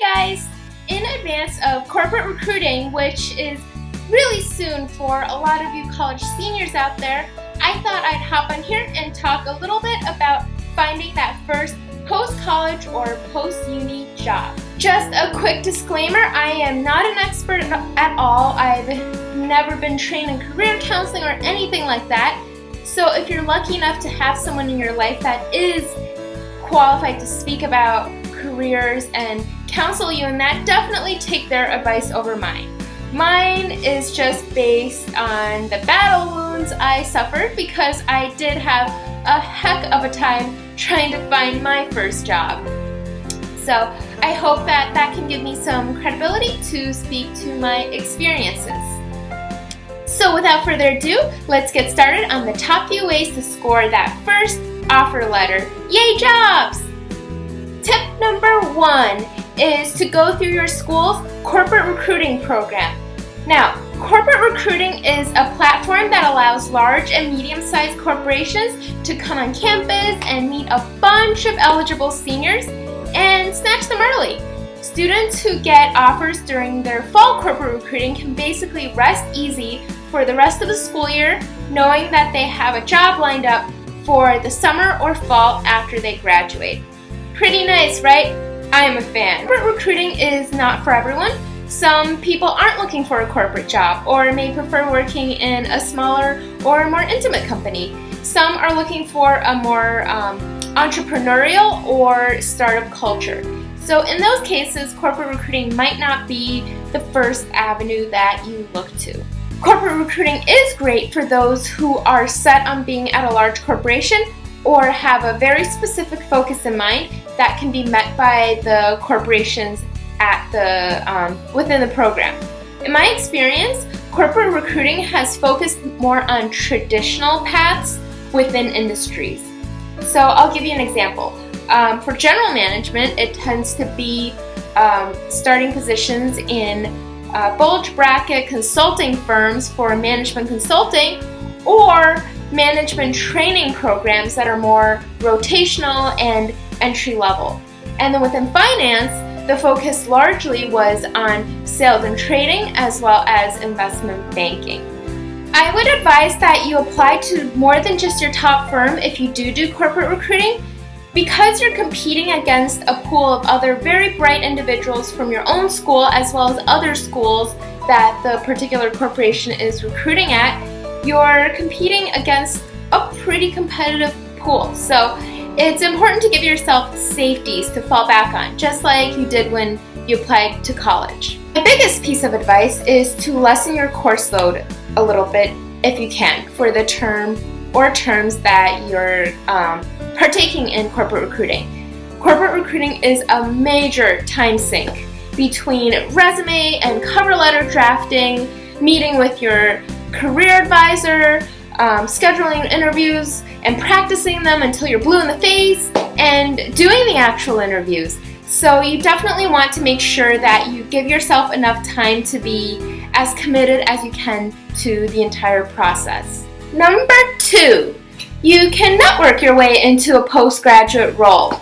Hi guys! In advance of corporate recruiting, which is really soon for a lot of you college seniors out there, I thought I'd hop on here and talk a little bit about finding that first post-college or post-uni job. Just a quick disclaimer, I am not an expert at all. I've never been trained in career counseling or anything like that. So if you're lucky enough to have someone in your life that is qualified to speak about careers and counsel you in that, definitely take their advice over mine. Mine is just based on the battle wounds I suffered because I did have a heck of a time trying to find my first job. So I hope that can give me some credibility to speak to my experiences. So without further ado, let's get started on the top few ways to score that first offer letter. Yay, jobs! Tip number 1 is to go through your school's corporate recruiting program. Now, corporate recruiting is a platform that allows large and medium-sized corporations to come on campus and meet a bunch of eligible seniors and snatch them early. Students who get offers during their fall corporate recruiting can basically rest easy for the rest of the school year, knowing that they have a job lined up for the summer or fall after they graduate. Pretty nice, right? I am a fan. Corporate recruiting is not for everyone. Some people aren't looking for a corporate job or may prefer working in a smaller or more intimate company. Some are looking for a more entrepreneurial or startup culture. So in those cases, corporate recruiting might not be the first avenue that you look to. Corporate recruiting is great for those who are set on being at a large corporation or have a very specific focus in mind that can be met by the corporations at within the program. In my experience, corporate recruiting has focused more on traditional paths within industries. So I'll give you an example. For general management, it tends to be starting positions in bulge bracket consulting firms for management consulting or management training programs that are more rotational and entry level. And then within finance, the focus largely was on sales and trading as well as investment banking. I would advise that you apply to more than just your top firm if you do corporate recruiting, because you're competing against a pool of other very bright individuals from your own school as well as other schools that the particular corporation is recruiting at. You're competing against a pretty competitive pool. So it's important to give yourself safeties to fall back on, just like you did when you applied to college. My biggest piece of advice is to lessen your course load a little bit if you can for the term or terms that you're partaking in corporate recruiting. Corporate recruiting is a major time sink between resume and cover letter drafting, meeting with your career advisor, scheduling interviews and practicing them until you're blue in the face, and doing the actual interviews. So you definitely want to make sure that you give yourself enough time to be as committed as you can to the entire process. Number 2, you can network your way into a postgraduate role.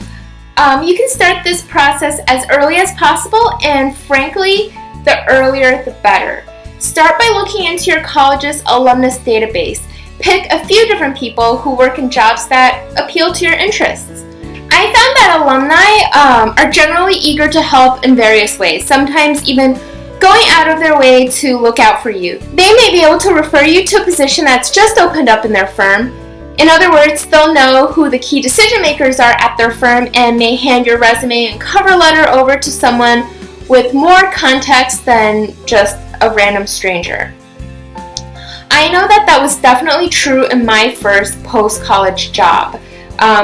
You can start this process as early as possible, and frankly, the earlier the better. Start by looking into your college's alumnus database. Pick a few different people who work in jobs that appeal to your interests. I found that alumni are generally eager to help in various ways, sometimes even going out of their way to look out for you. They may be able to refer you to a position that's just opened up in their firm. In other words, they'll know who the key decision makers are at their firm and may hand your resume and cover letter over to someone with more context than just a random stranger. I know that was definitely true in my first post-college job.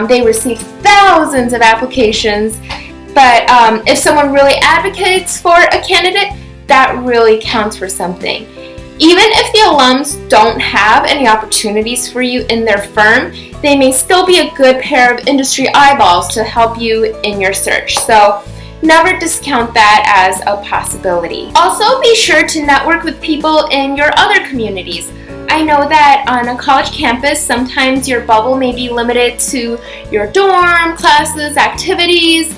They received thousands of applications, but if someone really advocates for a candidate, that really counts for something. Even if the alums don't have any opportunities for you in their firm, they may still be a good pair of industry eyeballs to help you in your search. So never discount that as a possibility. Also, be sure to network with people in your other communities. I know that on a college campus, sometimes your bubble may be limited to your dorm, classes, activities.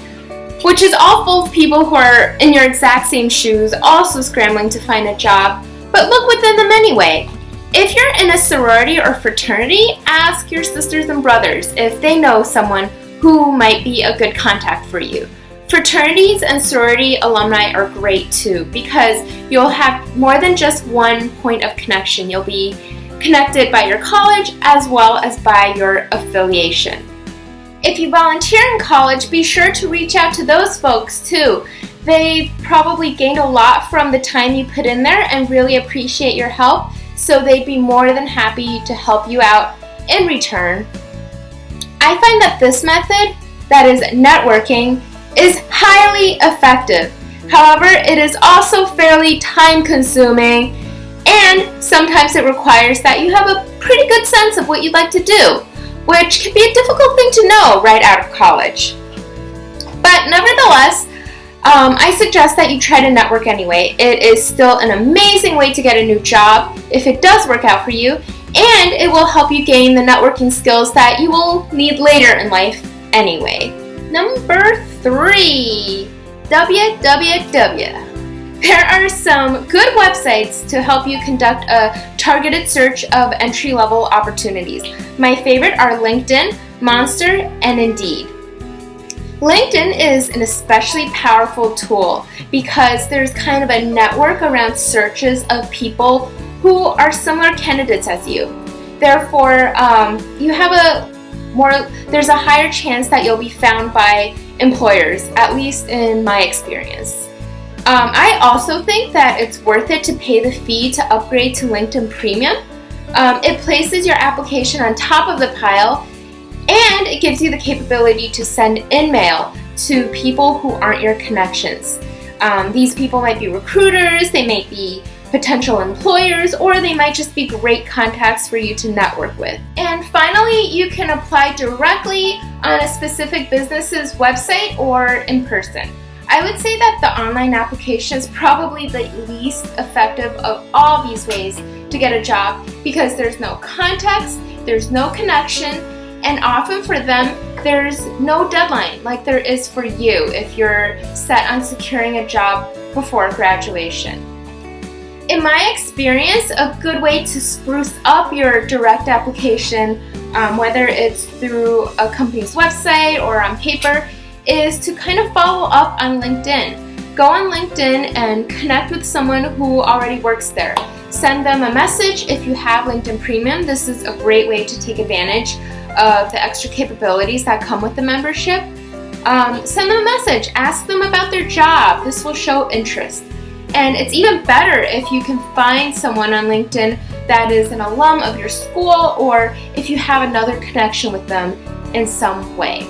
which is all full of people who are in your exact same shoes, also scrambling to find a job, but look within them anyway. If you're in a sorority or fraternity, ask your sisters and brothers if they know someone who might be a good contact for you. Fraternities and sorority alumni are great too because you'll have more than just one point of connection. You'll be connected by your college as well as by your affiliation. If you volunteer in college, be sure to reach out to those folks too. They've probably gained a lot from the time you put in there and really appreciate your help, so they'd be more than happy to help you out in return. I find that this method, that is networking, is highly effective. However, it is also fairly time-consuming, and sometimes it requires that you have a pretty good sense of what you'd like to do, which can be a difficult thing to know right out of college. But nevertheless, I suggest that you try to network anyway. It is still an amazing way to get a new job if it does work out for you, and it will help you gain the networking skills that you will need later in life anyway. Number 3, www. There are some good websites to help you conduct a targeted search of entry-level opportunities. My favorite are LinkedIn, Monster, and Indeed. LinkedIn is an especially powerful tool because there's kind of a network around searches of people who are similar candidates as you. Therefore, there's a higher chance that you'll be found by employers, at least in my experience. I also think that it's worth it to pay the fee to upgrade to LinkedIn Premium. It places your application on top of the pile, and it gives you the capability to send in-mail to people who aren't your connections. These people might be recruiters, they might be potential employers, or they might just be great contacts for you to network with. And finally, you can apply directly on a specific business's website or in person. I would say that the online application is probably the least effective of all these ways to get a job because there's no context, there's no connection, and often for them, there's no deadline like there is for you if you're set on securing a job before graduation. In my experience, a good way to spruce up your direct application, whether it's through a company's website or on paper, is to kind of follow up on LinkedIn. Go on LinkedIn and connect with someone who already works there. Send them a message if you have LinkedIn Premium. This is a great way to take advantage of the extra capabilities that come with the membership. Send them a message. Ask them about their job. This will show interest. And it's even better if you can find someone on LinkedIn that is an alum of your school, or if you have another connection with them in some way.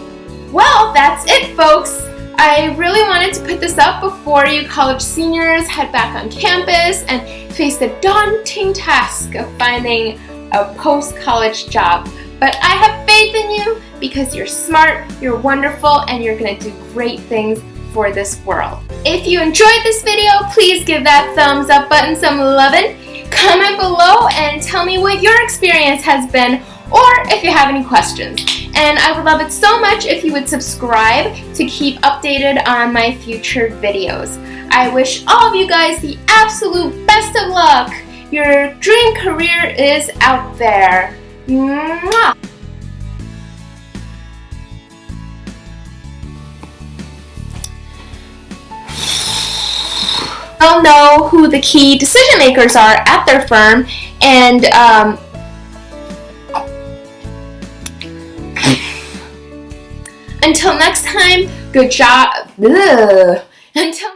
Well, that's it, folks. I really wanted to put this up before you college seniors head back on campus and face the daunting task of finding a post-college job. But I have faith in you because you're smart, you're wonderful, and you're going to do great things for this world. If you enjoyed this video, please give that thumbs up button some lovin'. Comment below and tell me what your experience has been, or if you have any questions. And I would love it so much if you would subscribe to keep updated on my future videos. I wish all of you guys the absolute best of luck. Your dream career is out there. Mwah! They'll know who the key decision makers are at their firm, and until next time, good job. Until